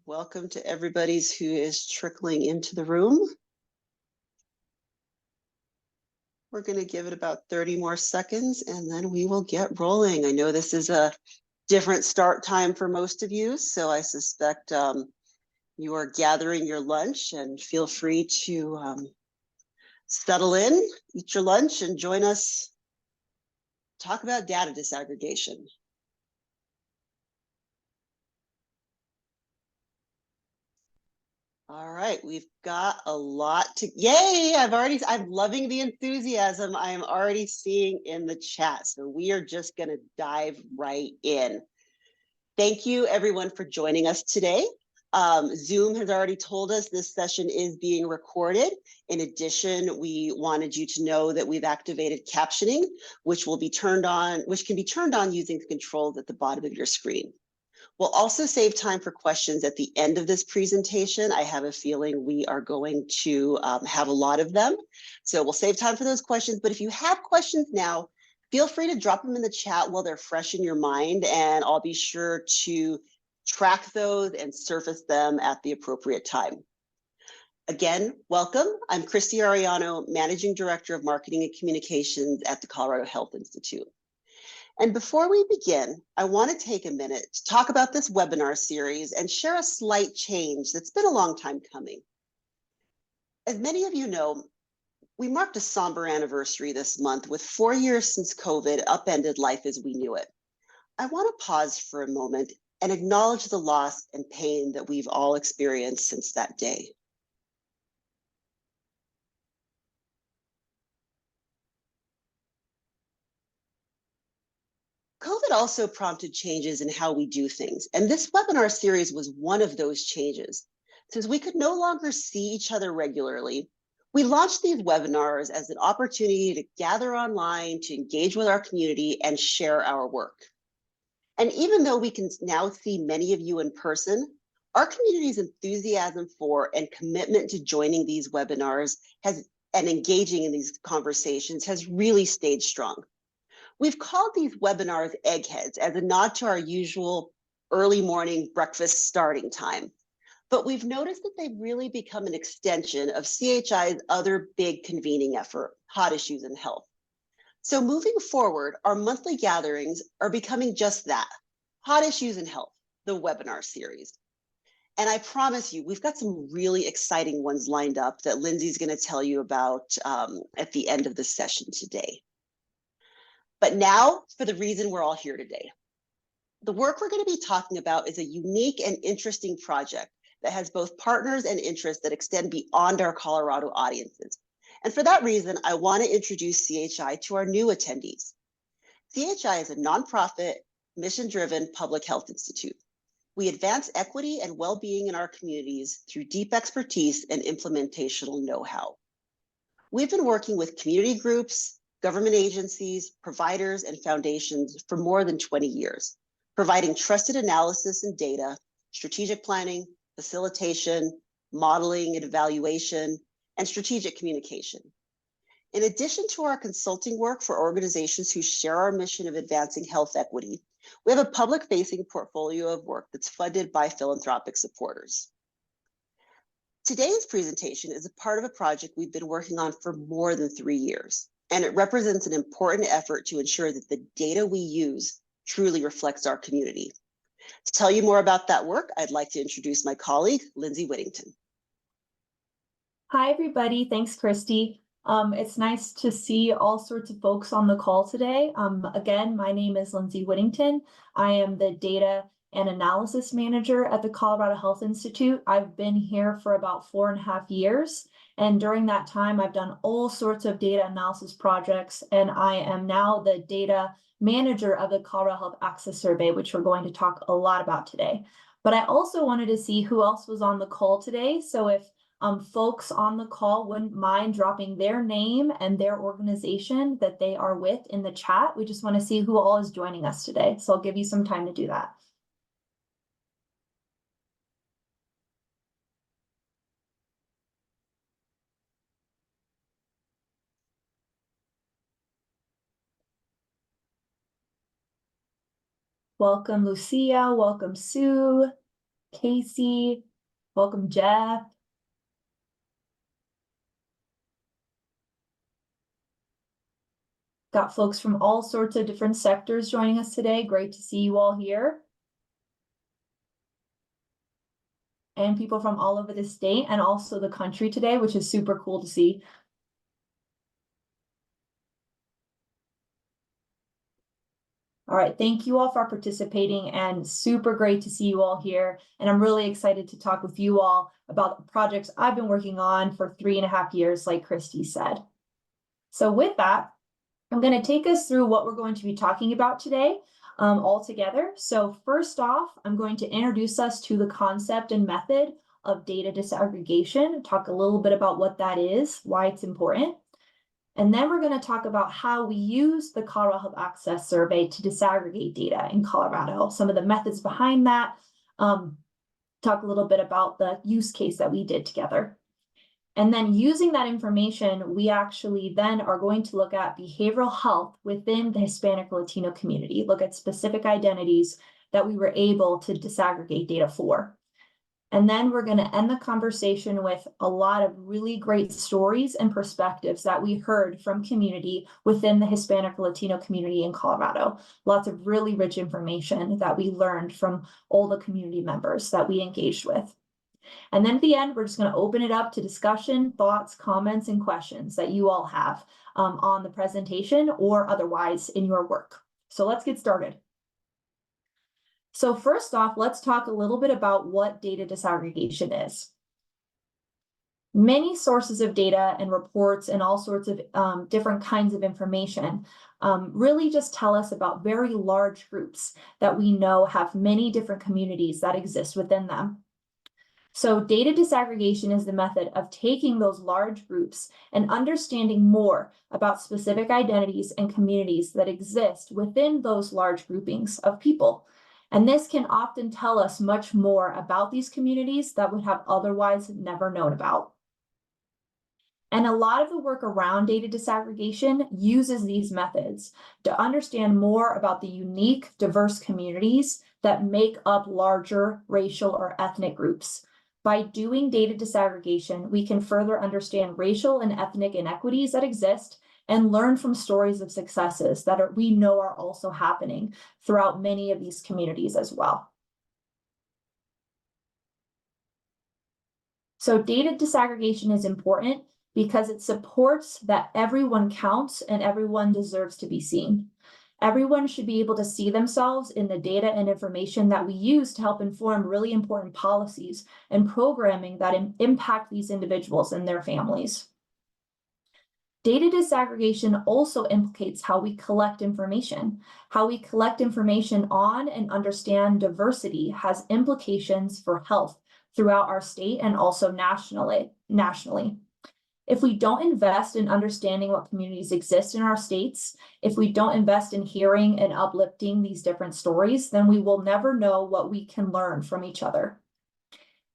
Welcome to everybody who is trickling into the room. We're going to give it about 30 more seconds and then we will get rolling. I know this is a different start time for most of you, so I suspect you are gathering your lunch, and feel free to settle in, eat your lunch, and join us talk about data disaggregation. All right, we've got a lot to, yay, I'm loving the enthusiasm I'm already seeing in the chat. So we are just gonna dive right in. Thank you everyone for joining us today. Zoom has already told us this session is being recorded. In addition, we wanted you to know that we've activated captioning, which can be turned on using the controls at the bottom of your screen. We'll also save time for questions at the end of this presentation. I have a feeling we are going to have a lot of them. So we'll save time for those questions. But if you have questions now, feel free to drop them in the chat while they're fresh in your mind, and I'll be sure to track those and surface them at the appropriate time. Again, welcome. I'm Christy Ariano, Managing Director of Marketing and Communications at the Colorado Health Institute. And before we begin, I want to take a minute to talk about this webinar series and share a slight change that's been a long time coming. As many of you know, we marked a somber anniversary this month with 4 years since COVID upended life as we knew it. I want to pause for a moment and acknowledge the loss and pain that we've all experienced since that day. COVID also prompted changes in how we do things, and this webinar series was one of those changes. Since we could no longer see each other regularly, we launched these webinars as an opportunity to gather online, to engage with our community, and share our work. And even though we can now see many of you in person, our community's enthusiasm for and commitment to joining these webinars and engaging in these conversations has really stayed strong. We've called these webinars eggheads as a nod to our usual early morning breakfast starting time. But we've noticed that they've really become an extension of CHI's other big convening effort, Hot Issues in Health. So moving forward, our monthly gatherings are becoming just that, Hot Issues in Health, the webinar series. And I promise you, we've got some really exciting ones lined up that Lindsay's going to tell you about at the end of the session today. But now for the reason we're all here today. The work we're going to be talking about is a unique and interesting project that has both partners and interests that extend beyond our Colorado audiences. And for that reason, I want to introduce CHI to our new attendees. CHI is a nonprofit, mission-driven public health institute. We advance equity and well-being in our communities through deep expertise and implementational know-how. We've been working with community groups, government agencies, providers, and foundations for more than 20 years, providing trusted analysis and data, strategic planning, facilitation, modeling and evaluation, and strategic communication. In addition to our consulting work for organizations who share our mission of advancing health equity, we have a public-facing portfolio of work that's funded by philanthropic supporters. Today's presentation is a part of a project we've been working on for more than 3 years, and it represents an important effort to ensure that the data we use truly reflects our community. To tell you more about that work, I'd like to introduce my colleague, Lindsay Whittington. Hi, everybody. Thanks, Christy. It's nice to see all sorts of folks on the call today. Again, my name is Lindsay Whittington. I am the Data and Analysis Manager at the Colorado Health Institute. I've been here for about 4.5 years. And during that time, I've done all sorts of data analysis projects. And I am now the data manager of the Colorado Health Access Survey, which we're going to talk a lot about today. But I also wanted to see who else was on the call today. So if folks on the call wouldn't mind dropping their name and their organization that they are with in the chat. We just want to see who all is joining us today. So I'll give you some time to do that. Welcome, Lucia. Welcome, Sue. Casey. Welcome, Jeff. Got folks from all sorts of different sectors joining us today. Great to see you all here. And people from all over the state and also the country today, which is super cool to see. All right, thank you all for participating and super great to see you all here. And I'm really excited to talk with you all about the projects I've been working on for 3.5 years, like Christy said. So with that, I'm going to take us through what we're going to be talking about today all together. So first off, I'm going to introduce us to the concept and method of data disaggregation, talk a little bit about what that is, why it's important. And then we're going to talk about how we use the Colorado Health Access Survey to disaggregate data in Colorado, some of the methods behind that, talk a little bit about the use case that we did together. And then using that information, we actually then are going to look at behavioral health within the Hispanic Latino community, look at specific identities that we were able to disaggregate data for. And then we're going to end the conversation with a lot of really great stories and perspectives that we heard from community within the Hispanic Latino community in Colorado. Lots of really rich information that we learned from all the community members that we engaged with. And then at the end, we're just going to open it up to discussion, thoughts, comments, and questions that you all have on the presentation or otherwise in your work. So let's get started. So first off, let's talk a little bit about what data disaggregation is. Many sources of data and reports and all sorts of different kinds of information really just tell us about very large groups that we know have many different communities that exist within them. So data disaggregation is the method of taking those large groups and understanding more about specific identities and communities that exist within those large groupings of people. And this can often tell us much more about these communities that would have otherwise never known about. And a lot of the work around data disaggregation uses these methods to understand more about the unique, diverse communities that make up larger racial or ethnic groups. By doing data disaggregation, we can further understand racial and ethnic inequities that exist and learn from stories of successes that we know are also happening throughout many of these communities as well. So data disaggregation is important because it supports that everyone counts and everyone deserves to be seen. Everyone should be able to see themselves in the data and information that we use to help inform really important policies and programming that impact these individuals and their families. Data disaggregation also implicates how we collect information. How we collect information on and understand diversity has implications for health throughout our state and also nationally. If we don't invest in understanding what communities exist in our states, if we don't invest in hearing and uplifting these different stories, then we will never know what we can learn from each other.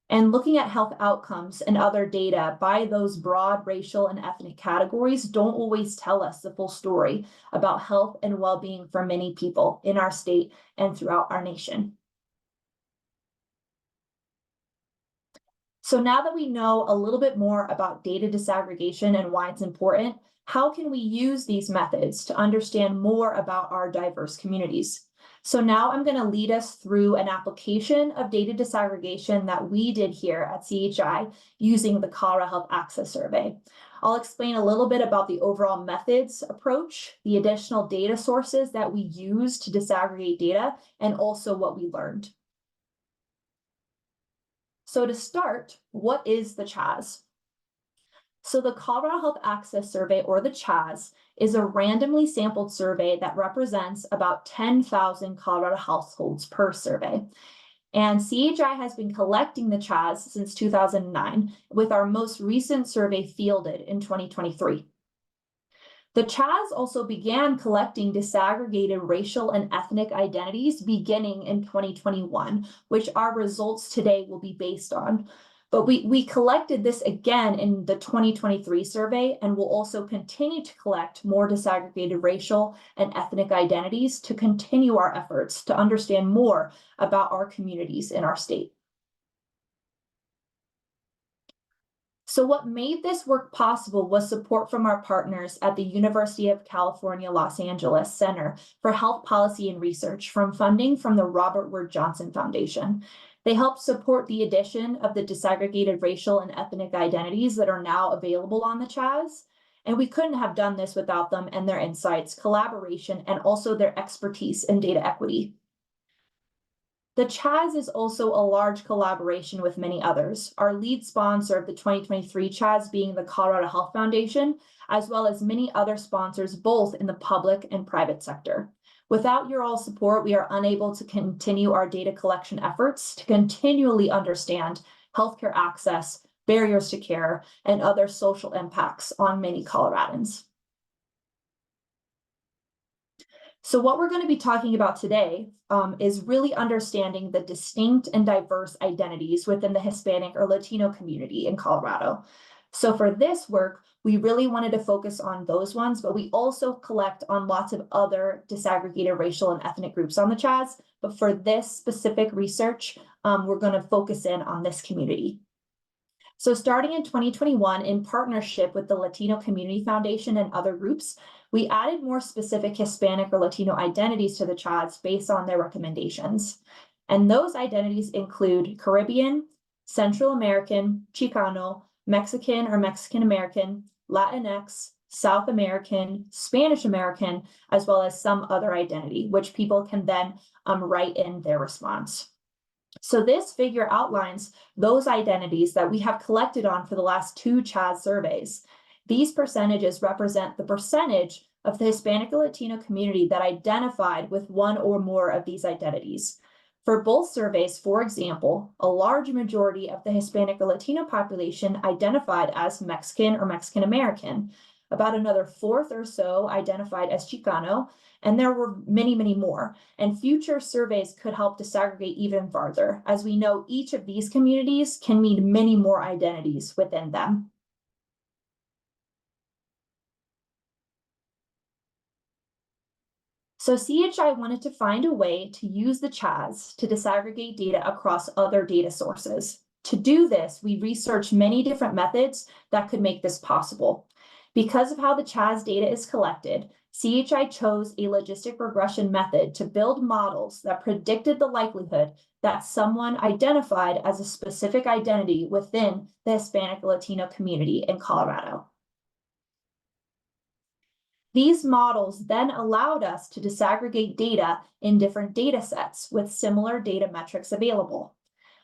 And looking at health outcomes and other data by those broad racial and ethnic categories don't always tell us the full story about health and well-being for many people in our state and throughout our nation. So now that we know a little bit more about data disaggregation and why it's important, how can we use these methods to understand more about our diverse communities? So now I'm going to lead us through an application of data disaggregation that we did here at CHI using the Colorado Health Access Survey. I'll explain a little bit about the overall methods approach, the additional data sources that we use to disaggregate data, and also what we learned. So to start, what is the CHAS? So the Colorado Health Access Survey, or the CHAS, is a randomly sampled survey that represents about 10,000 Colorado households per survey. And CHI has been collecting the CHAS since 2009, with our most recent survey fielded in 2023. The CHAS also began collecting disaggregated racial and ethnic identities beginning in 2021, which our results today will be based on. But we collected this again in the 2023 survey, and will also continue to collect more disaggregated racial and ethnic identities to continue our efforts to understand more about our communities in our state. So what made this work possible was support from our partners at the University of California, Los Angeles Center for Health Policy and Research from funding from the Robert Wood Johnson Foundation. They helped support the addition of the disaggregated racial and ethnic identities that are now available on the CHAZ. And we couldn't have done this without them and their insights, collaboration, and also their expertise in data equity. The CHAZ is also a large collaboration with many others, our lead sponsor of the 2023 CHAZ being the Colorado Health Foundation, as well as many other sponsors, both in the public and private sector. Without your all support, we are unable to continue our data collection efforts to continually understand healthcare access, barriers to care, and other social impacts on many Coloradans. So what we're going to be talking about today is really understanding the distinct and diverse identities within the Hispanic or Latino community in Colorado. So for this work, we really wanted to focus on those ones, but we also collect on lots of other disaggregated racial and ethnic groups on the CHAZ. But for this specific research, we're going to focus in on this community. So starting in 2021, in partnership with the Latino Community Foundation and other groups, we added more specific Hispanic or Latino identities to the CHAZ based on their recommendations. And those identities include Caribbean, Central American, Chicano, Mexican or Mexican American, Latinx, South American, Spanish American, as well as some other identity, which people can then write in their response. So this figure outlines those identities that we have collected on for the last 2 CHAZ surveys. These percentages represent the percentage of the Hispanic or Latino community that identified with one or more of these identities. For both surveys, for example, a large majority of the Hispanic or Latino population identified as Mexican or Mexican American. About another fourth or so identified as Chicano, and there were many, many more. And future surveys could help disaggregate even farther, as we know each of these communities can mean many more identities within them. So CHI wanted to find a way to use the CHAZ to disaggregate data across other data sources. To do this, we researched many different methods that could make this possible. Because of how the CHAZ data is collected, CHI chose a logistic regression method to build models that predicted the likelihood that someone identified as a specific identity within the Hispanic or Latino community in Colorado. These models then allowed us to disaggregate data in different data sets with similar data metrics available.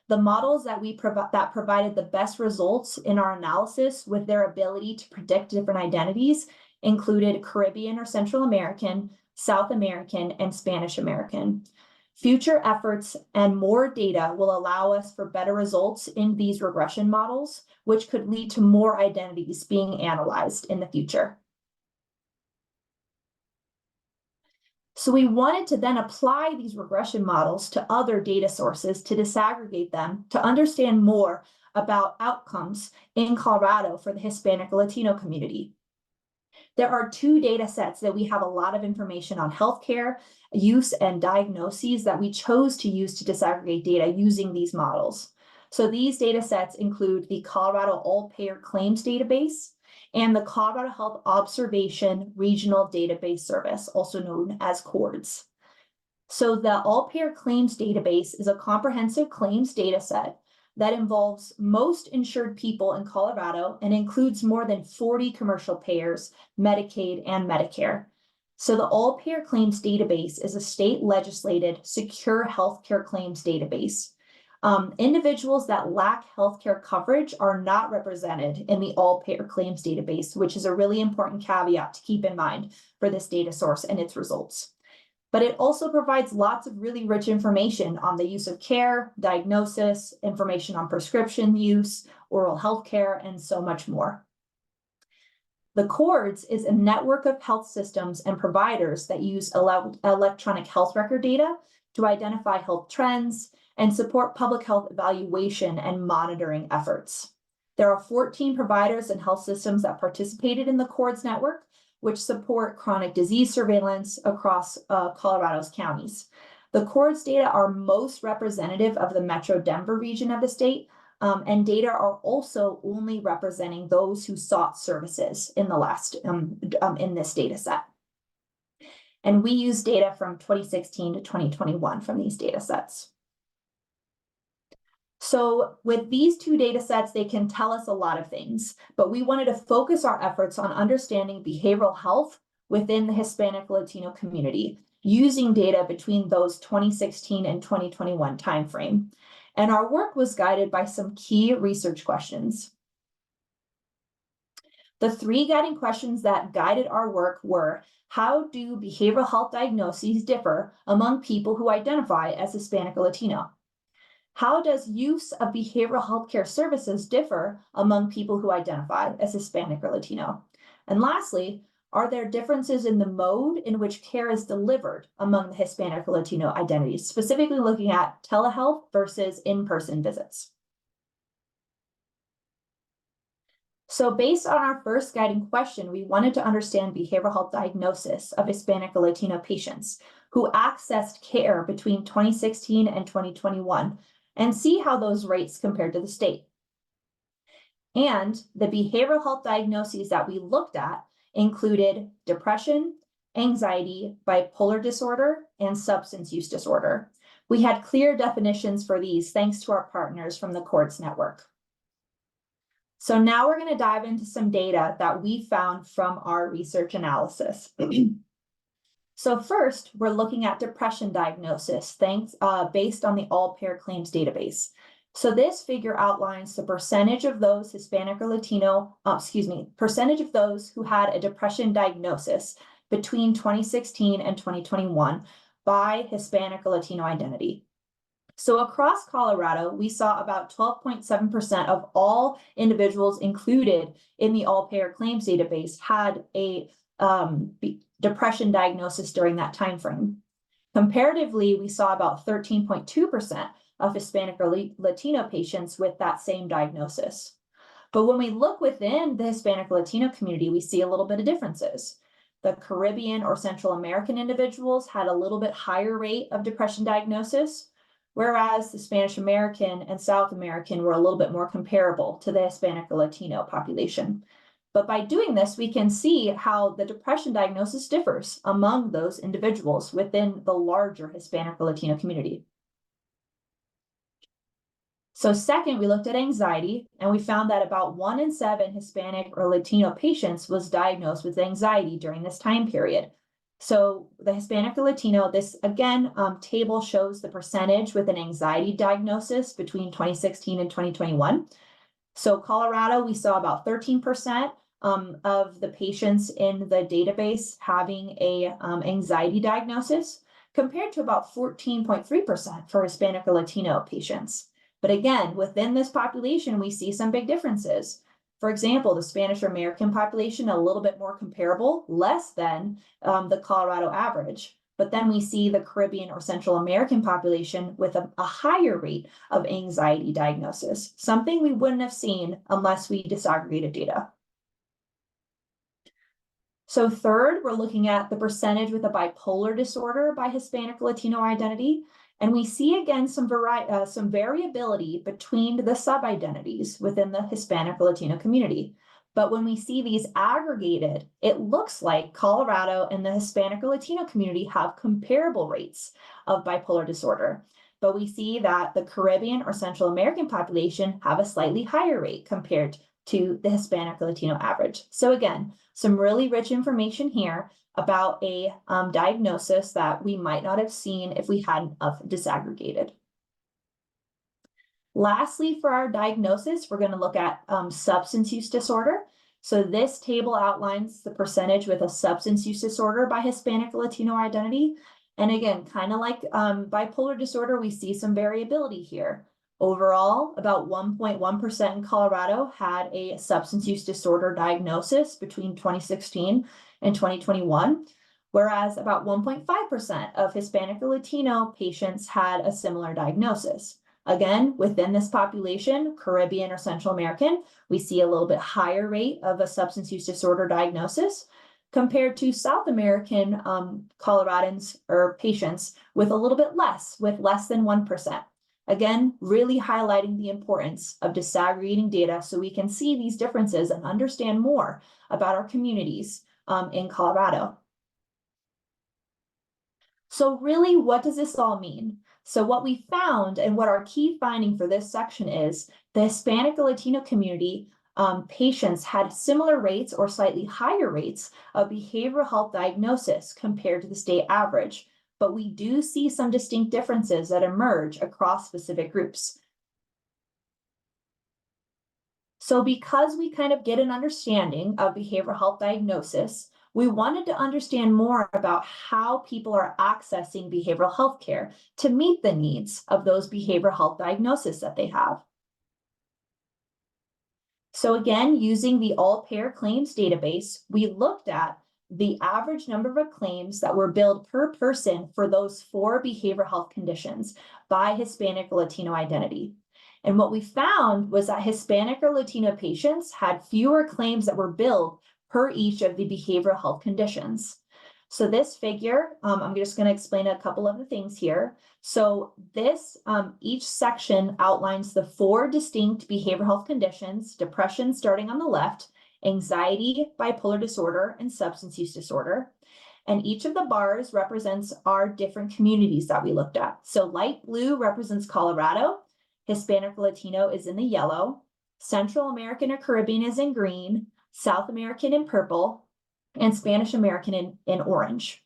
The models that provided the best results in our analysis with their ability to predict different identities included Caribbean or Central American, South American, and Spanish American. Future efforts and more data will allow us for better results in these regression models, which could lead to more identities being analyzed in the future. So we wanted to then apply these regression models to other data sources to disaggregate them to understand more about outcomes in Colorado for the Hispanic Latino community. There are 2 data sets that we have a lot of information on healthcare use and diagnoses that we chose to use to disaggregate data using these models. So these data sets include the Colorado All-Payer Claims Database and the Colorado Health Observation Regional Database Service, also known as CORDS. So the All-Payer Claims Database is a comprehensive claims data set that involves most insured people in Colorado and includes more than 40 commercial payers, Medicaid, and Medicare. So the All-Payer Claims Database is a state-legislated, secure healthcare claims database. Individuals that lack healthcare coverage are not represented in the all-payer claims database, which is a really important caveat to keep in mind for this data source and its results. But it also provides lots of really rich information on the use of care, diagnosis, information on prescription use, oral health care, and so much more. The CORDS is a network of health systems and providers that use electronic health record data to identify health trends and support public health evaluation and monitoring efforts. There are 14 providers and health systems that participated in the CORDS network, which support chronic disease surveillance across Colorado's counties. The CORDS data are most representative of the Metro Denver region of the state, and data are also only representing those who sought services in the last in this data set. And we use data from 2016 to 2021 from these data sets. So with these two data sets, they can tell us a lot of things, but we wanted to focus our efforts on understanding behavioral health within the Hispanic Latino community using data between those 2016 and 2021 timeframe. And our work was guided by some key research questions. The three guiding questions that guided our work were: how do behavioral health diagnoses differ among people who identify as Hispanic or Latino? How does use of behavioral health care services differ among people who identify as Hispanic or Latino? And lastly, are there differences in the mode in which care is delivered among the Hispanic or Latino identities, specifically looking at telehealth versus in-person visits? So based on our first guiding question, we wanted to understand behavioral health diagnosis of Hispanic or Latino patients who accessed care between 2016 and 2021 and see how those rates compared to the state. And the behavioral health diagnoses that we looked at included depression, anxiety, bipolar disorder, and substance use disorder. We had clear definitions for these thanks to our partners from the Courts Network. So now we're going to dive into some data that we found from our research analysis. So first, we're looking at depression diagnosis based on the all-payer claims database. So this figure outlines the percentage of those Hispanic or Latino, percentage of those who had a depression diagnosis between 2016 and 2021 by Hispanic or Latino identity. So across Colorado, we saw about 12.7% of all individuals included in the all-payer claims database had a depression diagnosis during that time frame. Comparatively, we saw about 13.2% of Hispanic or Latino patients with that same diagnosis. But when we look within the Hispanic or Latino community, we see a little bit of differences. The Caribbean or Central American individuals had a little bit higher rate of depression diagnosis, whereas the Spanish American and South American were a little bit more comparable to the Hispanic or Latino population. But by doing this, we can see how the depression diagnosis differs among those individuals within the larger Hispanic or Latino community. So second, we looked at anxiety, and we found that about 1 in 7 Hispanic or Latino patients was diagnosed with anxiety during this time period. So the Hispanic or Latino, this again, table shows the percentage with an anxiety diagnosis between 2016 and 2021. So Colorado, we saw about 13% of the patients in the database having a anxiety diagnosis, compared to about 14.3% for Hispanic or Latino patients. But again, within this population, we see some big differences. For example, the Spanish American population, a little bit more comparable, less than the Colorado average. But then we see the Caribbean or Central American population with a higher rate of anxiety diagnosis, something we wouldn't have seen unless we disaggregated data. So third, we're looking at the percentage with a bipolar disorder by Hispanic Latino identity. And we see again some variability between the sub-identities within the Hispanic or Latino community. But when we see these aggregated, it looks like Colorado and the Hispanic or Latino community have comparable rates of bipolar disorder. But we see that the Caribbean or Central American population have a slightly higher rate compared to the Hispanic or Latino average. So again, some really rich information here about a diagnosis that we might not have seen if we hadn't disaggregated. Lastly, for our diagnosis, we're going to look at substance use disorder. So this table outlines the percentage with a substance use disorder by Hispanic or Latino identity. And again, kind of like bipolar disorder, we see some variability here. Overall, about 1.1% in Colorado had a substance use disorder diagnosis between 2016 and 2021, whereas about 1.5% of Hispanic or Latino patients had a similar diagnosis. Again, within this population, Caribbean or Central American, we see a little bit higher rate of a substance use disorder diagnosis compared to South American Coloradans or patients with a little bit less, with less than 1%. Again, really highlighting the importance of disaggregating data so we can see these differences and understand more about our communities in Colorado. So really, what does this all mean? So what we found and what our key finding for this section is the Hispanic and Latino community patients had similar rates or slightly higher rates of behavioral health diagnosis compared to the state average, but we do see some distinct differences that emerge across specific groups. So because we kind of get an understanding of behavioral health diagnosis, we wanted to understand more about how people are accessing behavioral health care to meet the needs of those behavioral health diagnoses that they have. So again, using the all-payer claims database, we looked at the average number of claims that were billed per person for those 4 behavioral health conditions by Hispanic or Latino identity. And what we found was that Hispanic or Latino patients had fewer claims that were billed per each of the behavioral health conditions. So this figure, I'm just going to explain a couple of the things here. So this, each section outlines the 4 distinct behavioral health conditions: depression starting on the left, anxiety, bipolar disorder, and substance use disorder. And each of the bars represents our different communities that we looked at. So light blue represents Colorado, Hispanic Latino is in the yellow, Central American or Caribbean is in green, South American in purple, and Spanish American in orange.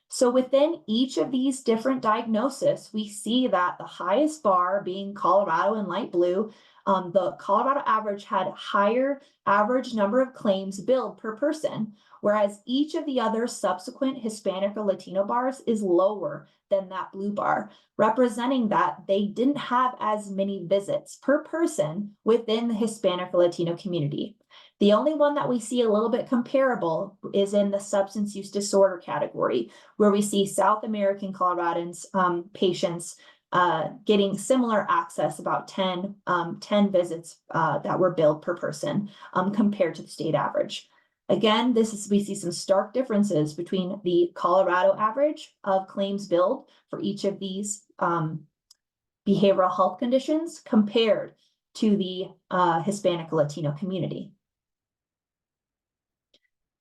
So within each of these different diagnoses, we see that the highest bar being Colorado in light blue, the Colorado average had higher average number of claims billed per person, whereas each of the other subsequent Hispanic or Latino bars is lower than that blue bar, representing that they didn't have as many visits per person within the Hispanic or Latino community. The only one that we see a little bit comparable is in the substance use disorder category, where we see South American Coloradans patients getting similar access, about 10 visits that were billed per person compared to the state average. Again, we see some stark differences between the Colorado average of claims billed for each of these behavioral health conditions compared to the Hispanic Latino community.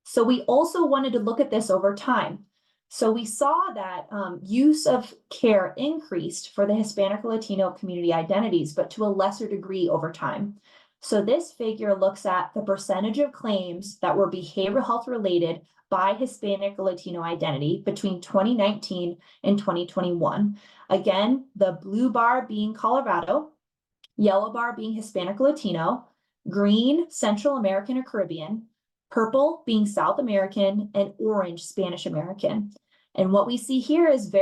So we also wanted to look at this over time. So we saw that use of care increased for the Hispanic Latino community identities, but to a lesser degree over time. So this figure looks at the percentage of claims that were behavioral health related by Hispanic Latino identity between 2019 and 2021. Again, the blue bar being Colorado, yellow bar being Hispanic Latino, green Central American or Caribbean, purple being South American, and orange Spanish American. And what we see here is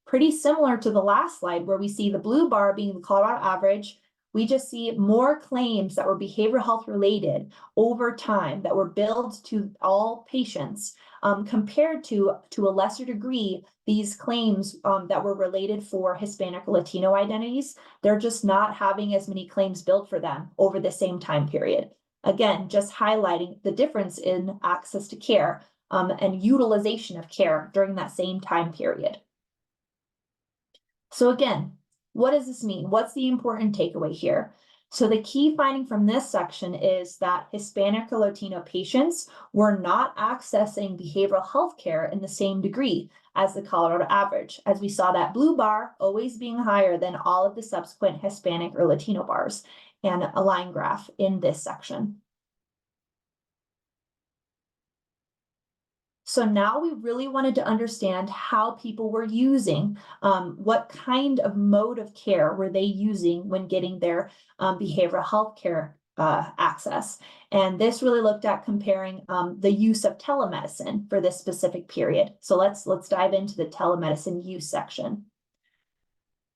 pretty similar to the last slide, where we see the blue bar being the Colorado average. We just see more claims that were behavioral health related over time that were billed to all patients compared to a lesser degree, these claims that were related for Hispanic Latino identities. They're just not having as many claims billed for them over the same time period. Again, just highlighting the difference in access to care and utilization of care during that same time period. So again, what does this mean? What's the important takeaway here? So the key finding from this section is that Hispanic or Latino patients were not accessing behavioral health care in the same degree as the Colorado average, as we saw that blue bar always being higher than all of the subsequent Hispanic or Latino bars, and a line graph in this section. So now we really wanted to understand how people were using, what kind of mode of care were they using when getting their behavioral health care access. And this really looked at comparing the use of telemedicine for this specific period. So let's dive into the telemedicine use section.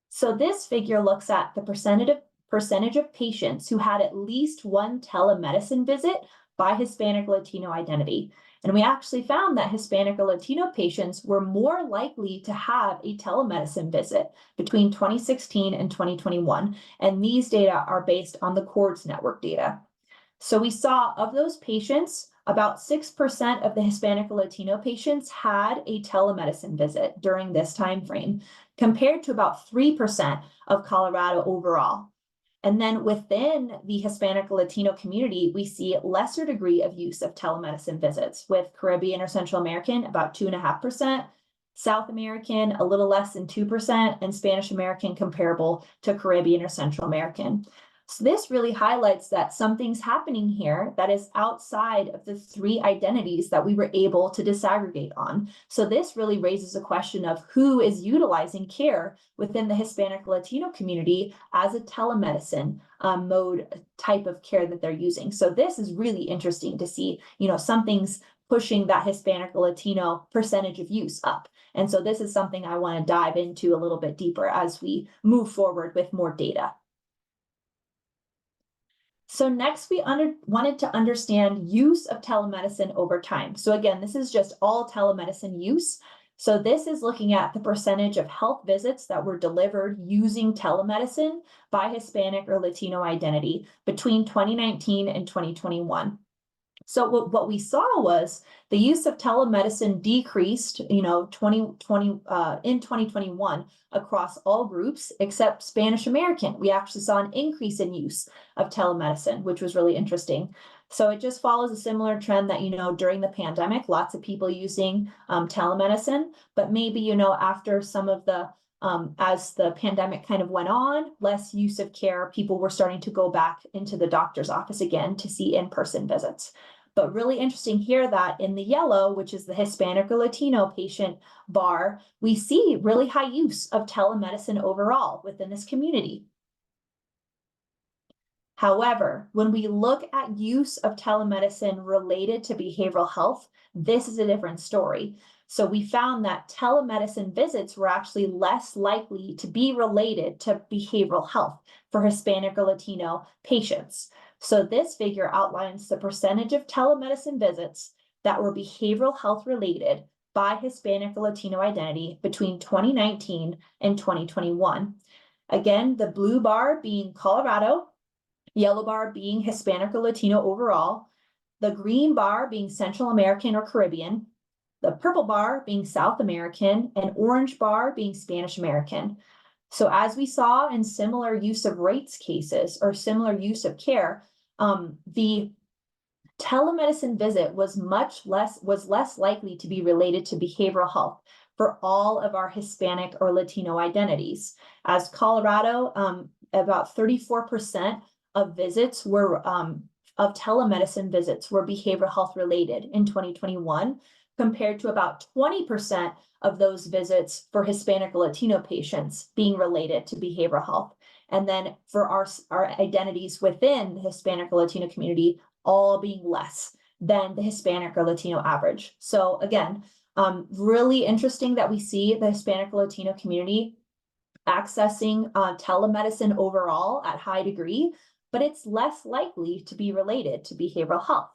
So this figure looks at the percentage of patients who had at least one telemedicine visit by Hispanic Latino identity. And we actually found that Hispanic or Latino patients were more likely to have a telemedicine visit between 2016 and 2021. And these data are based on the CORDS network data. So we saw of those patients, about 6% of the Hispanic or Latino patients had a telemedicine visit during this time frame, compared to about 3% of Colorado overall. And then within the Hispanic or Latino community, we see lesser degree of use of telemedicine visits, with Caribbean or Central American about 2.5%, South American a little less than 2%, and Spanish American comparable to Caribbean or Central American. So this really highlights that something's happening here that is outside of the three identities that we were able to disaggregate on. So this really raises a question of who is utilizing care within the Hispanic Latino community as a telemedicine mode type of care that they're using. So this is really interesting to see, something's pushing that Hispanic or Latino percentage of use up. And so this is something I want to dive into a little bit deeper as we move forward with more data. So next, we wanted to understand use of telemedicine over time. So again, this is just all telemedicine use. So this is looking at the percentage of health visits that were delivered using telemedicine by Hispanic or Latino identity between 2019 and 2021. So what we saw was the use of telemedicine decreased, 2021 across all groups except Spanish American. We actually saw an increase in use of telemedicine, which was really interesting. So it just follows a similar trend that, during the pandemic, lots of people using telemedicine, but maybe, after some of the as the pandemic kind of went on, less use of care, people were starting to go back into the doctor's office again to see in-person visits. But really interesting here that in the yellow, which is the Hispanic or Latino patient bar, we see really high use of telemedicine overall within this community. However, when we look at use of telemedicine related to behavioral health, this is a different story. So we found that telemedicine visits were actually less likely to be related to behavioral health for Hispanic or Latino patients. So this figure outlines the percentage of telemedicine visits that were behavioral health related by Hispanic or Latino identity between 2019 and 2021. Again, the blue bar being Colorado, yellow bar being Hispanic or Latino overall, the green bar being Central American or Caribbean, the purple bar being South American, and orange bar being Spanish American. So as we saw in similar use of rates cases or similar use of care, the telemedicine visit was less likely to be related to behavioral health for all of our Hispanic or Latino identities. As Colorado, about 34% of visits were of telemedicine visits were behavioral health related in 2021, compared to about 20% of those visits for Hispanic or Latino patients being related to behavioral health. And then for our identities within the Hispanic or Latino community, all being less than the Hispanic or Latino average. So again, really interesting that we see the Hispanic or Latino community accessing telemedicine overall at high degree, but it's less likely to be related to behavioral health,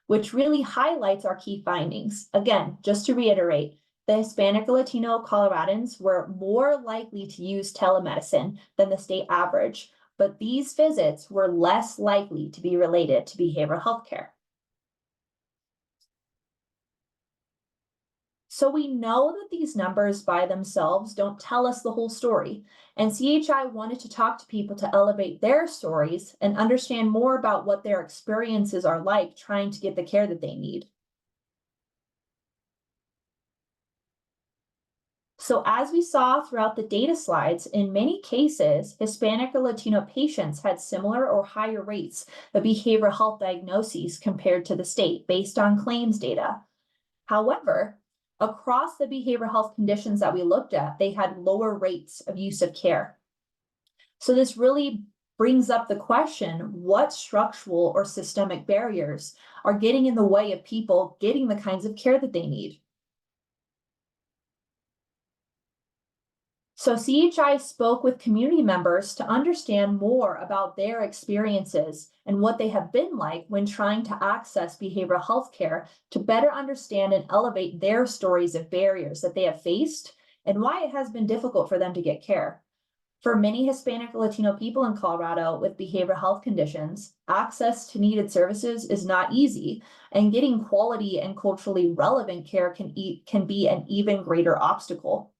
which really highlights our key findings. Again, just to reiterate, the Hispanic or Latino Coloradans were more likely to use telemedicine than the state average, but these visits were less likely to be related to behavioral health care. So we know that these numbers by themselves don't tell us the whole story, and CHI wanted to talk to people to elevate their stories and understand more about what their experiences are like trying to get the care that they need. So as we saw throughout the data slides, in many cases, Hispanic or Latino patients had similar or higher rates of behavioral health diagnoses compared to the state based on claims data. However, across the behavioral health conditions that we looked at, they had lower rates of use of care. So this really brings up the question, what structural or systemic barriers are getting in the way of people getting the kinds of care that they need? So CHI spoke with community members to understand more about their experiences and what they have been like when trying to access behavioral health care to better understand and elevate their stories of barriers that they have faced and why it has been difficult for them to get care. For many Hispanic and Latino people in Colorado with behavioral health conditions, access to needed services is not easy, and getting quality and culturally relevant care can be an even greater obstacle.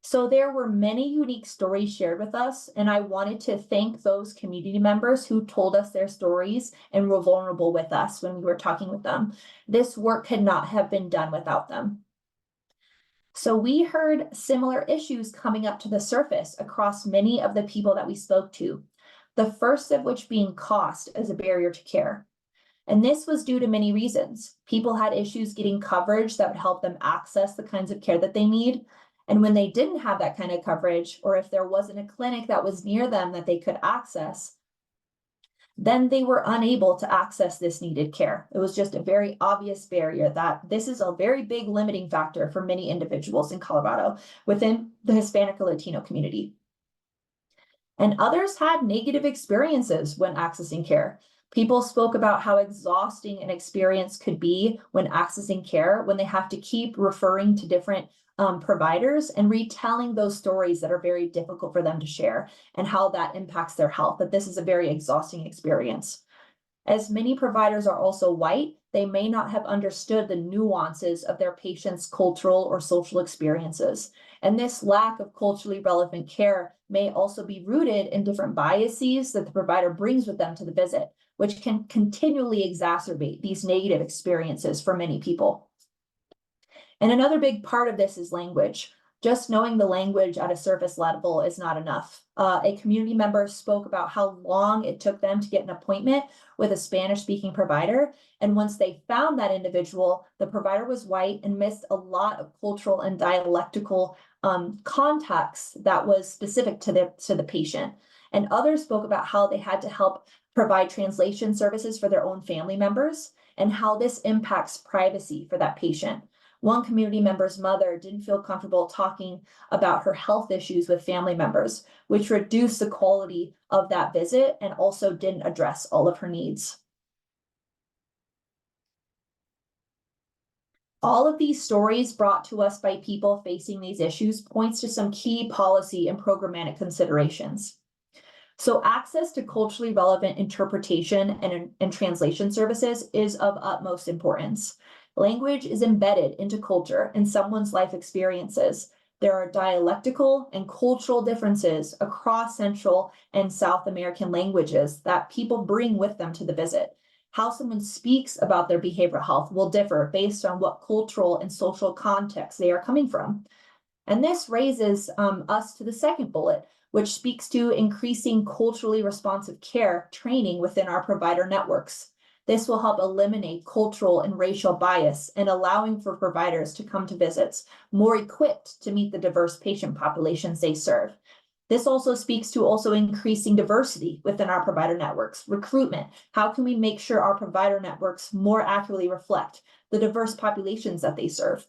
So there were many unique stories shared with us, and I wanted to thank those community members who told us their stories and were vulnerable with us when we were talking with them. This work could not have been done without them. So we heard similar issues coming up to the surface across many of the people that we spoke to. The first of which being cost as a barrier to care. And this was due to many reasons. People had issues getting coverage that would help them access the kinds of care that they need. And when they didn't have that kind of coverage, or if there wasn't a clinic that was near them that they could access, then they were unable to access this needed care. It was just a very obvious barrier that this is a very big limiting factor for many individuals in Colorado within the Hispanic and Latino community. And others had negative experiences when accessing care. People spoke about how exhausting an experience could be when accessing care, when they have to keep referring to different providers and retelling those stories that are very difficult for them to share, and how that impacts their health, that this is a very exhausting experience. As many providers are also white, they may not have understood the nuances of their patients' cultural or social experiences. And this lack of culturally relevant care may also be rooted in different biases that the provider brings with them to the visit, which can continually exacerbate these negative experiences for many people. And another big part of this is language. Just knowing the language at a surface level is not enough. A community member spoke about how long it took them to get an appointment with a Spanish-speaking provider. And once they found that individual, the provider was white and missed a lot of cultural and dialectical context that was specific to the patient. And others spoke about how they had to help provide translation services for their own family members and how this impacts privacy for that patient. One community member's mother didn't feel comfortable talking about her health issues with family members, which reduced the quality of that visit and also didn't address all of her needs. All of these stories brought to us by people facing these issues points to some key policy and programmatic considerations. So access to culturally relevant interpretation and translation services is of utmost importance. Language is embedded into culture and someone's life experiences. There are dialectical and cultural differences across Central and South American languages that people bring with them to the visit. How someone speaks about their behavioral health will differ based on what cultural and social context they are coming from. And this raises us to the second bullet, which speaks to increasing culturally responsive care training within our provider networks. This will help eliminate cultural and racial bias and allowing for providers to come to visits more equipped to meet the diverse patient populations they serve. This also speaks to increasing diversity within our provider networks, recruitment. How can we make sure our provider networks more accurately reflect the diverse populations that they serve?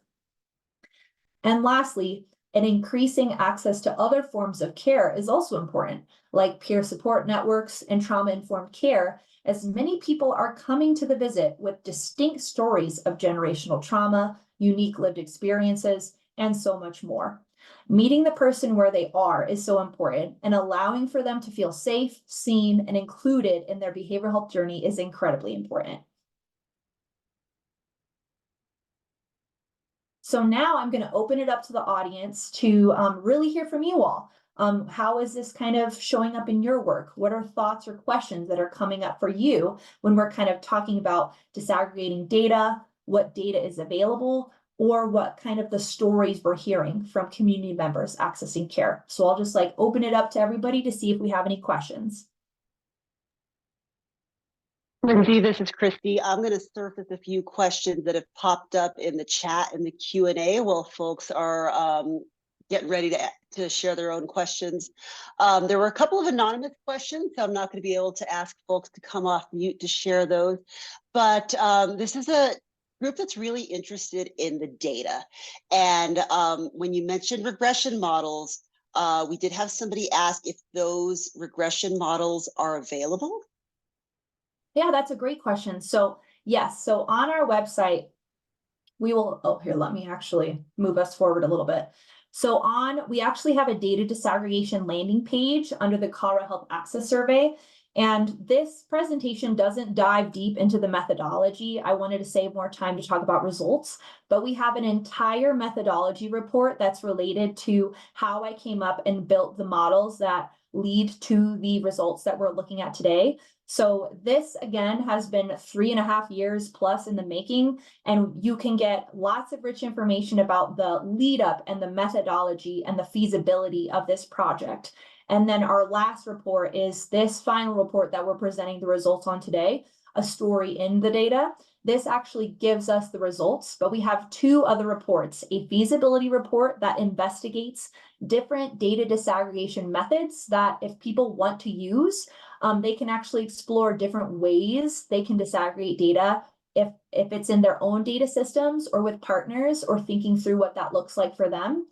And lastly, and increasing access to other forms of care is also important, like peer support networks and trauma-informed care, as many people are coming to the visit with distinct stories of generational trauma, unique lived experiences, and so much more. Meeting the person where they are is so important, and allowing for them to feel safe, seen, and included in their behavioral health journey is incredibly important. So now I'm going to open it up to the audience to really hear from you all. How is this kind of showing up in your work? What are thoughts or questions that are coming up for you when we're kind of talking about disaggregating data, what data is available, or what kind of the stories we're hearing from community members accessing care? So I'll just open it up to everybody to see if we have any questions. Lindsay, this is Christy. I'm going to surface a few questions that have popped up in the chat and the Q&A while folks are getting ready to share their own questions. There were a couple of anonymous questions, so I'm not going to be able to ask folks to come off mute to share those. But this is a group that's really interested in the data. And when you mentioned regression models, we did have somebody ask if those regression models are available. Yeah, that's a great question. So yes, so on our website, we will, oh, here, let me actually move us forward a little bit. So we actually have a data disaggregation landing page under the Colorado Health Access Survey. And this presentation doesn't dive deep into the methodology. I wanted to save more time to talk about results, but we have an entire methodology report that's related to how I came up and built the models that lead to the results that we're looking at today. So this, again, has been 3.5 years plus in the making, and you can get lots of rich information about the lead up and the methodology and the feasibility of this project. And then our last report is this final report that we're presenting the results on today, a story in the data. This actually gives us the results, but we have 2 other reports, a feasibility report that investigates different data disaggregation methods that if people want to use, they can actually explore different ways they can disaggregate data if it's in their own data systems or with partners or thinking through what that looks like for them.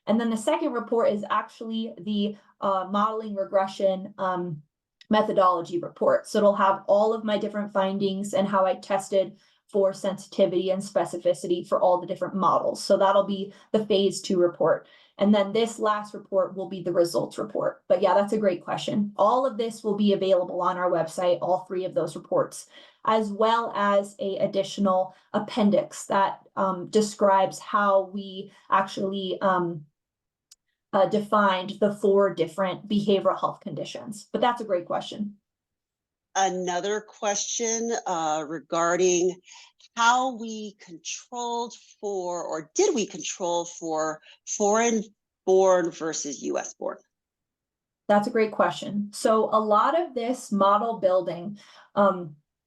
And then the second report is actually the modeling regression methodology report. So it'll have all of my different findings and how I tested for sensitivity and specificity for all the different models. So that'll be the phase 2 report. And then this last report will be the results report. But yeah, that's a great question. All of this will be available on our website, all 3 of those reports, as well as an additional appendix that describes how we actually defined the 4 different behavioral health conditions. But that's a great question. Another question regarding how we controlled for, or did we control for, foreign born versus US born? That's a great question. So a lot of this model building,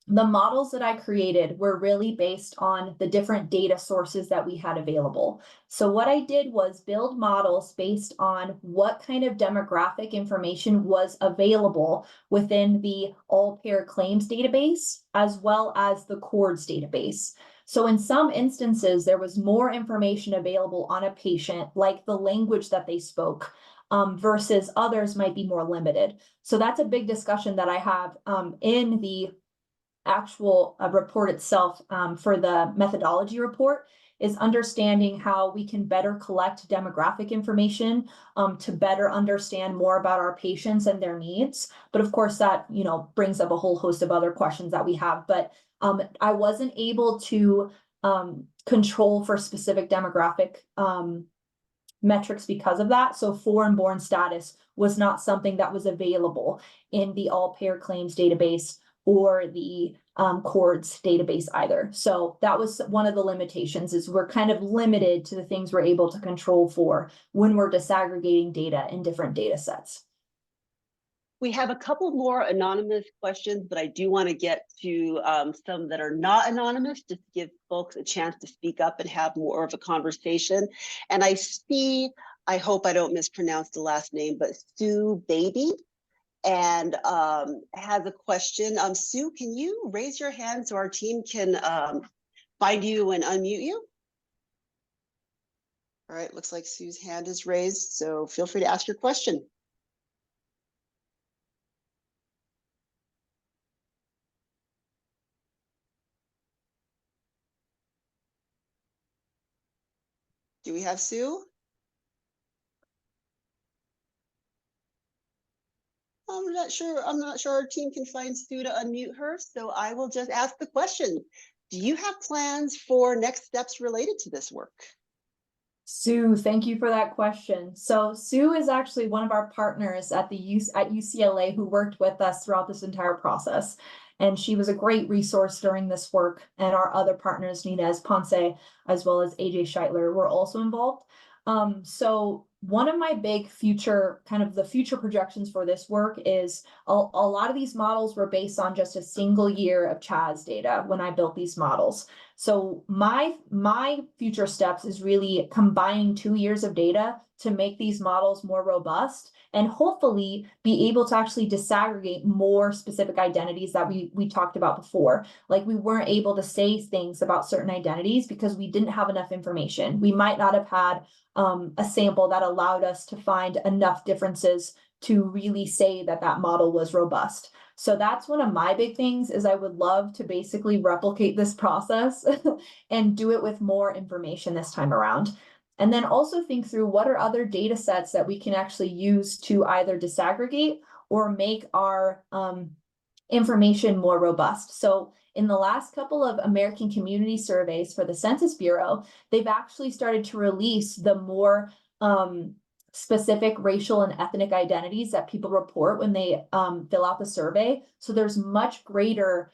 the models that I created were really based on the different data sources that we had available. So what I did was build models based on what kind of demographic information was available within the all-payer claims database, as well as the CORDS database. So in some instances, there was more information available on a patient, like the language that they spoke, versus others might be more limited. So that's a big discussion that I have in the actual report itself for the methodology report, is understanding how we can better collect demographic information to better understand more about our patients and their needs. But of course that, brings up a whole host of other questions that we have. But I wasn't able to control for specific demographic metrics because of that. So foreign born status was not something that was available in the all payer claims database or the CORDS database either. So that was one of the limitations, is we're kind of limited to the things we're able to control for when we're disaggregating data in different data sets. We have a couple more anonymous questions, but I do want to get to some that are not anonymous, just to give folks a chance to speak up and have more of a conversation. And I see, I hope I don't mispronounce the last name, but Sue Baby, and has a question. Sue, can you raise your hand so our team can find you and unmute you? All right, looks like Sue's hand is raised, so feel free to ask your question. Do we have Sue? I'm not sure our team can find Sue to unmute her, so I will just ask the question. Do you have plans for next steps related to this work? Sue, thank you for that question. So Sue is actually one of our partners at UCLA who worked with us throughout this entire process. And she was a great resource during this work. And our other partners, Nina Ponce, as well as AJ Scheitler, were also involved. So one of my big future projections for this work is a lot of these models were based on just a single year of CHAS data when I built these models. So my future steps is really combining 2 years of data to make these models more robust and hopefully be able to actually disaggregate more specific identities that we talked about before. Like we weren't able to say things about certain identities because we didn't have enough information. We might not have had a sample that allowed us to find enough differences to really say that that model was robust. So that's one of my big things, is I would love to basically replicate this process and do it with more information this time around. And then also think through what are other data sets that we can actually use to either disaggregate or make our information more robust. So in the last couple of American community surveys for the Census Bureau, they've actually started to release the more specific racial and ethnic identities that people report when they fill out the survey. So there's much greater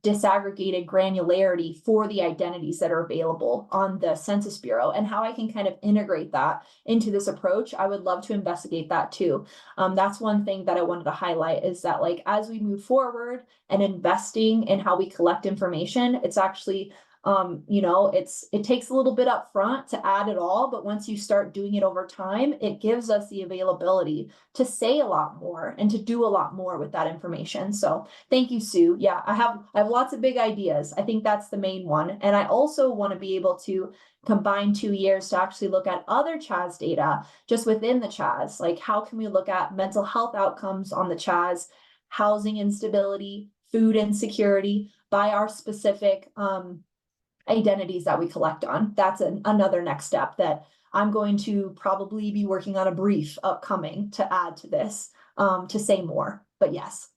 disaggregated granularity for the identities that are available on the Census Bureau, and how I can kind of integrate that into this approach. I would love to investigate that too. That's one thing that I wanted to highlight, is that like as we move forward and investing in how we collect information, it's actually you know, it takes a little bit up front to add it all, but once you start doing it over time, it gives us the availability to say a lot more and to do a lot more with that information. So thank you, Sue. Yeah, I have lots of big ideas. I think that's the main one. And I also want to be able to combine 2 years to actually look at other CHAS data just within the CHAS. Like how can we look at mental health outcomes on the CHAS, housing instability, food insecurity by our specific identities that we collect on. That's another next step that I'm going to probably be working on a brief upcoming to add to this, to say more, but yes.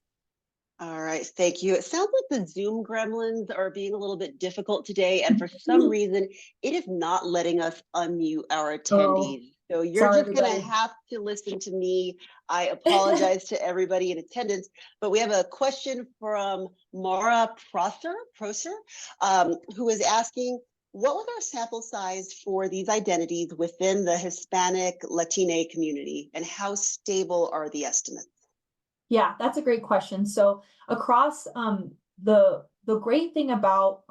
All right, thank you. It sounds like the Zoom gremlins are being a little bit difficult today, and for some reason, it is not letting us unmute our attendees. So you're Sorry, just going to everybody. have to listen to me. I apologize to everybody in attendance, but we have a question from Mara Prosser, who is asking, what was our sample size for these identities within the Hispanic Latino community, and how stable are the estimates? Yeah, that's a great question. So across the great thing about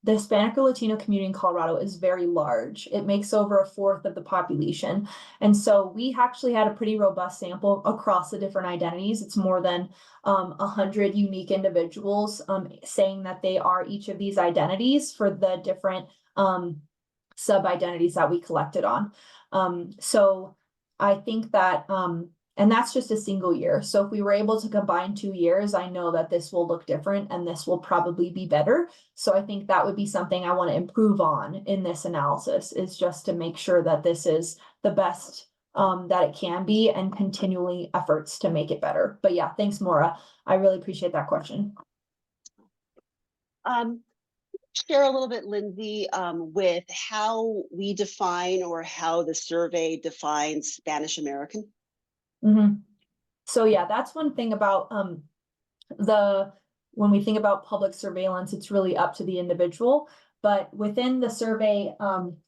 the Hispanic or Latino community in Colorado is very large. It makes over a fourth of the population. And so we actually had a pretty robust sample across the different identities. It's more than 100 unique individuals saying that they are each of these identities for the different sub-identities that we collected on. So I think that and that's just a single year. So if we were able to combine 2 years, I know that this will look different and this will probably be better. So I think that would be something I want to improve on in this analysis, is just to make sure that this is the best that it can be, and continually efforts to make it better. But yeah, thanks, Maura. I really appreciate that question. Share a little bit, Lindsay, with how we define, or how the survey defines, Spanish American. So yeah, that's one thing about when we think about public surveillance, it's really up to the individual. But within the survey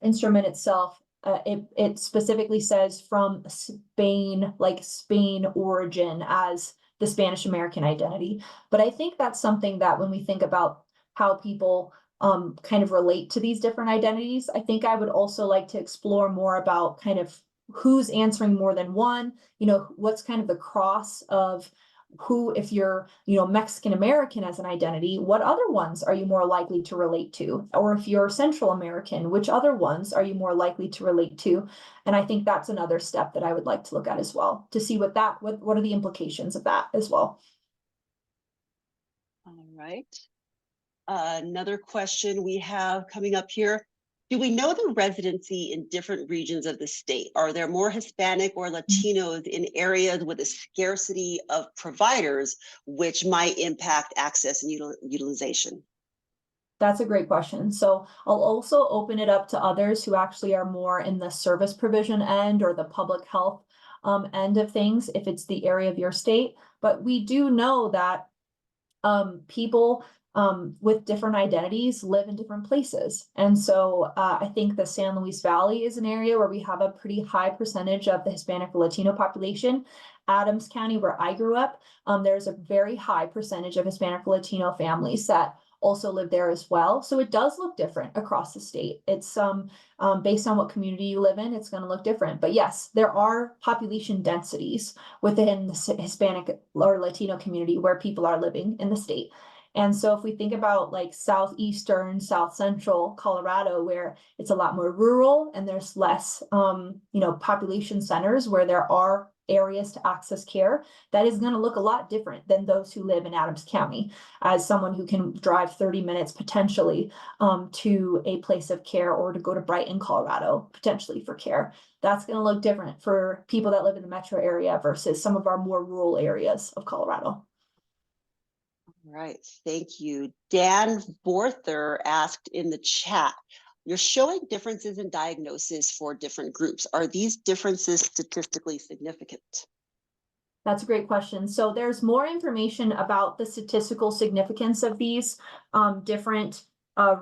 instrument itself, it specifically says from Spain, like Spain origin, as the Spanish American identity. But I think that's something that when we think about how people kind of relate to these different identities, I think I would also like to explore more about kind of who's answering more than one, you know, what's kind of the cross of who, if you're, you know, Mexican American as an identity, what other ones are you more likely to relate to? Or if you're Central American, which other ones are you more likely to relate to? And I think that's another step that I would like to look at as well, to see what are the implications of that as well. All right. Another question we have coming up here. Do we know the residency in different regions of the state? Are there more Hispanic or Latinos in areas with a scarcity of providers, which might impact access and utilization? That's a great question. So I'll also open it up to others who actually are more in the service provision end or the public health end of things, if it's the area of your state. But we do know that people with different identities live in different places. And so I think the San Luis Valley is an area where we have a pretty high percentage of the Hispanic or Latino population. Adams County, where I grew up, there's a very high percentage of Hispanic or Latino families that also live there as well. So it does look different across the state. It's based on what community you live in, it's going to look different. But yes, there are population densities within the Hispanic or Latino community where people are living in the state. And so if we think about like southeastern, south central Colorado, where it's a lot more rural and there's less, population centers where there are areas to access care, that is going to look a lot different than those who live in Adams County. As someone who can drive 30 minutes potentially to a place of care, or to go to Brighton, Colorado, potentially for care, that's going to look different for people that live in the metro area versus some of our more rural areas of Colorado. All right, thank you. Dan Borther asked in the chat, you're showing differences in diagnosis for different groups. Are these differences statistically significant? That's a great question. So there's more information about the statistical significance of these different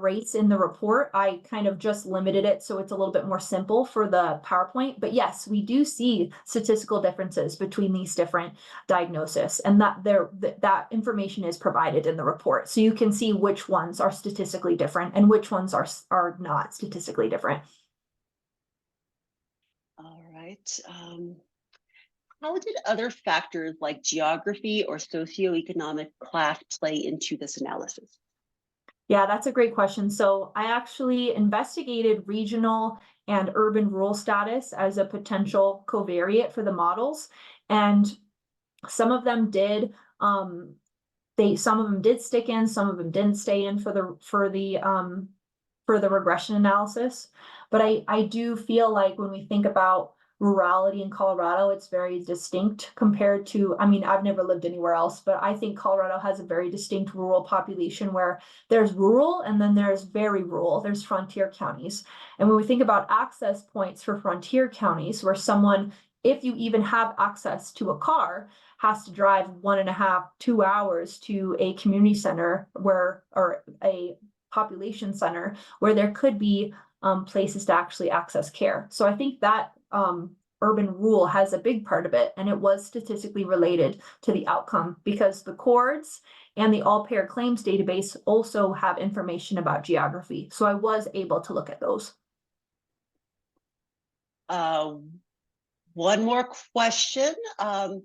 rates in the report. I kind of just limited it so it's a little bit more simple for the PowerPoint. But yes, we do see statistical differences between these different diagnoses, and that information is provided in the report. So you can see which ones are statistically different and which ones are not statistically different. All right. How did other factors like geography or socioeconomic class play into this analysis? Yeah, that's a great question. So I actually investigated regional and urban rural status as a potential covariate for the models. And some of them did, some of them did stick in, some of them didn't stay in for the regression analysis. But I do feel like when we think about rurality in Colorado, it's very distinct compared to, I mean, I've never lived anywhere else, but I think Colorado has a very distinct rural population where there's rural and then there's very rural, there's frontier counties. And when we think about access points for frontier counties, where someone, if you even have access to a car, has to drive 1.5, 2 hours to a community center or a population center where there could be places to actually access care. So I think that urban rural has a big part of it, and it was statistically related to the outcome because the CORDS and the all-payer claims database also have information about geography. So I was able to look at those. One more question. How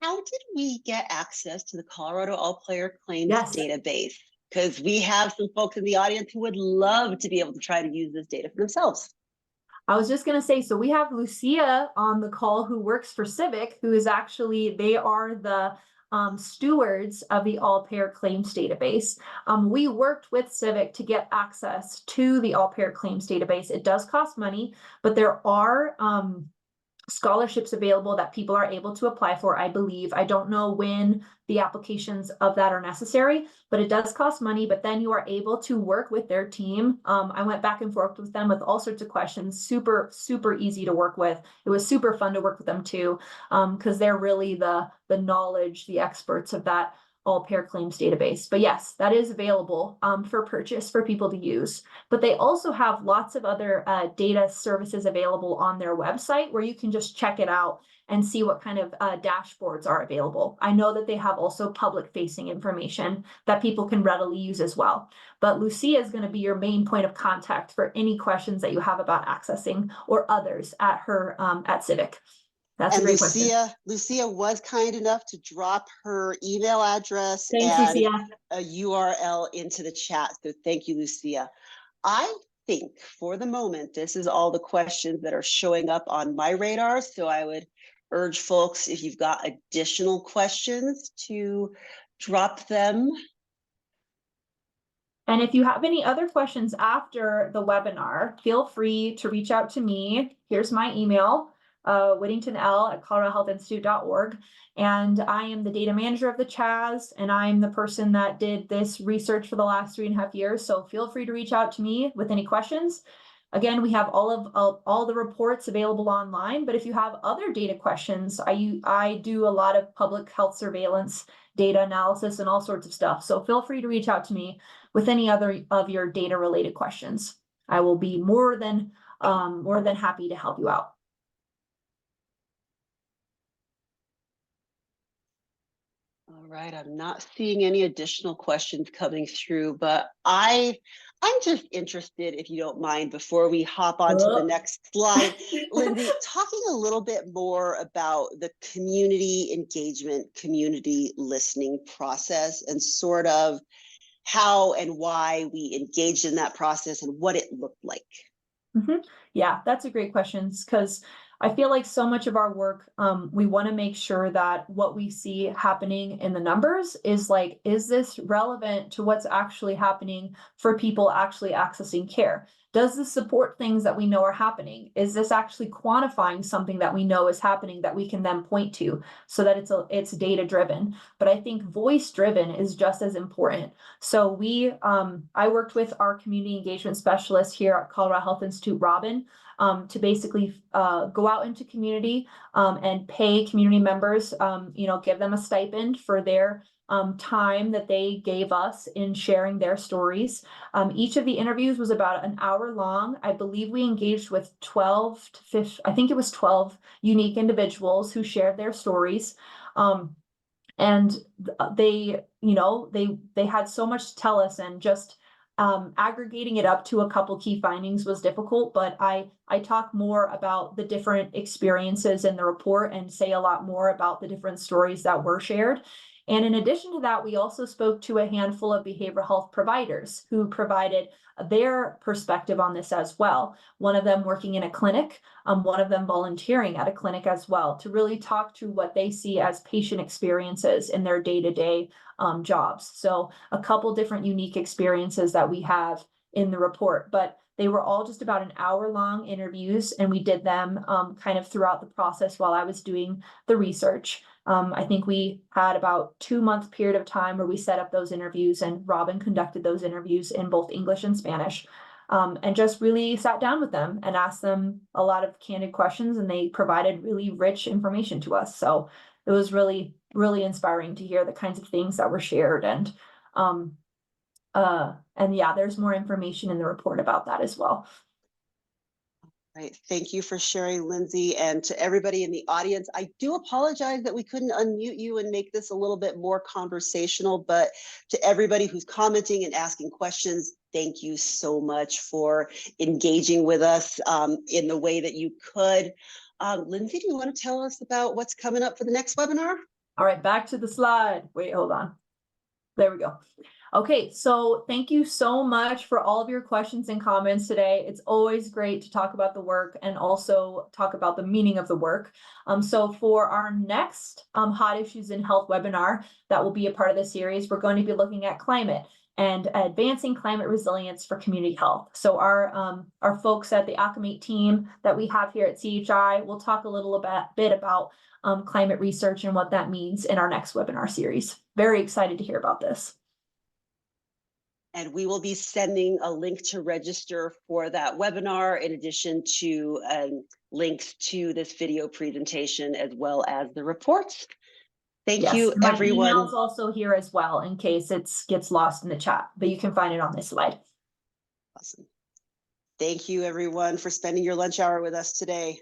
did we get access to the Colorado all-payer claims database? Because we have some folks in the audience who would love to be able to try to use this data for themselves. I was just going to say, so we have Lucia on the call who works for Civic, who is actually, they are the stewards of the all-payer claims database. We worked with Civic to get access to the all-payer claims database. It does cost money, but there are scholarships available that people are able to apply for, I believe. I don't know when the applications of that are necessary, but it does cost money, but then you are able to work with their team. I went back and forth with them with all sorts of questions, super, super easy to work with. It was super fun to work with them too, because they're really the knowledge, the experts of that all-payer claims database. But yes, that is available for purchase for people to use. But they also have lots of other data services available on their website where you can just check it out and see what kind of dashboards are available. I know that they have also public-facing information that people can readily use as well. But Lucia is going to be your main point of contact for any questions that you have about accessing or others at her at Civic. That's and a great question. Lucia was kind enough to drop her email address Thanks, and Lucia. a URL into the chat. So thank you, Lucia. I think for the moment, this is all the questions that are showing up on my radar. So I would urge folks, if you've got additional questions, to drop them. And if you have any other questions after the webinar, feel free to reach out to me. Here's my email. whittingtonl@coloradohealthinstitute.org. And I am the data manager of the CHAS, and I'm the person that did this research for the last 3.5 years. So feel free to reach out to me with any questions. Again, we have all the reports available online, but if you have other data questions, I do a lot of public health surveillance, data analysis, and all sorts of stuff. So feel free to reach out to me with any other of your data related questions. I will be more than happy to help you out. All right, I'm not seeing any additional questions coming through, but I'm just interested, if you don't mind, before we hop on to the next slide, Lindsay, talking a little bit more about the community engagement, community listening process, and sort of how and why we engaged in that process and what it looked like. Yeah, that's a great question, because I feel like so much of our work, we want to make sure that what we see happening in the numbers is like, is this relevant to what's actually happening for people actually accessing care? Does this support things that we know are happening? Is this actually quantifying something that we know is happening that we can then point to, so that it's data driven? But I think voice driven is just as important. So I worked with our community engagement specialist here at Colorado Health Institute, Robin, to basically go out into community and pay community members, give them a stipend for their time that they gave us in sharing their stories. Each of the interviews was about an hour long. I believe we engaged with 12 to 15, I think it was 12 unique individuals who shared their stories. And they had so much to tell us, and just aggregating it up to a couple key findings was difficult, but I talk more about the different experiences in the report and say a lot more about the different stories that were shared. And in addition to that, we also spoke to a handful of behavioral health providers who provided their perspective on this as well. One of them working in a clinic, one of them volunteering at a clinic as well, to really talk to what they see as patient experiences in their day-to-day jobs. So a couple different unique experiences that we have in the report, but they were all just about an hour-long interviews, and we did them kind of throughout the process while I was doing the research. I think we had about 2-month period of time where we set up those interviews, and Robin conducted those interviews in both English and Spanish, and just really sat down with them and asked them a lot of candid questions, and they provided really rich information to us. So it was really, really inspiring to hear the kinds of things that were shared. And yeah, there's more information in the report about that as well. Right. Thank you for sharing, Lindsay. And to everybody in the audience, I do apologize that we couldn't unmute you and make this a little bit more conversational, but to everybody who's commenting and asking questions, thank you so much for engaging with us in the way that you could. Lindsay, do you want to tell us about what's coming up for the next webinar? All right, back to the slide. Wait, hold on. There we go. Okay, so thank you so much for all of your questions and comments today. It's always great to talk about the work and also talk about the meaning of the work. So for our next Hot Issues in Health webinar that will be a part of the series, we're going to be looking at climate and advancing climate resilience for community health. So our folks at the Acclimate team that we have here at CHI will talk a little bit about climate research and what that means in our next webinar series. Very excited to hear about this. And we will be sending a link to register for that webinar, in addition to links to this video presentation, as well as the reports. Thank you, everyone. My email's also here as well, in case it gets lost in the chat, but you can find it on this slide. Awesome. Thank you, everyone, for spending your lunch hour with us today.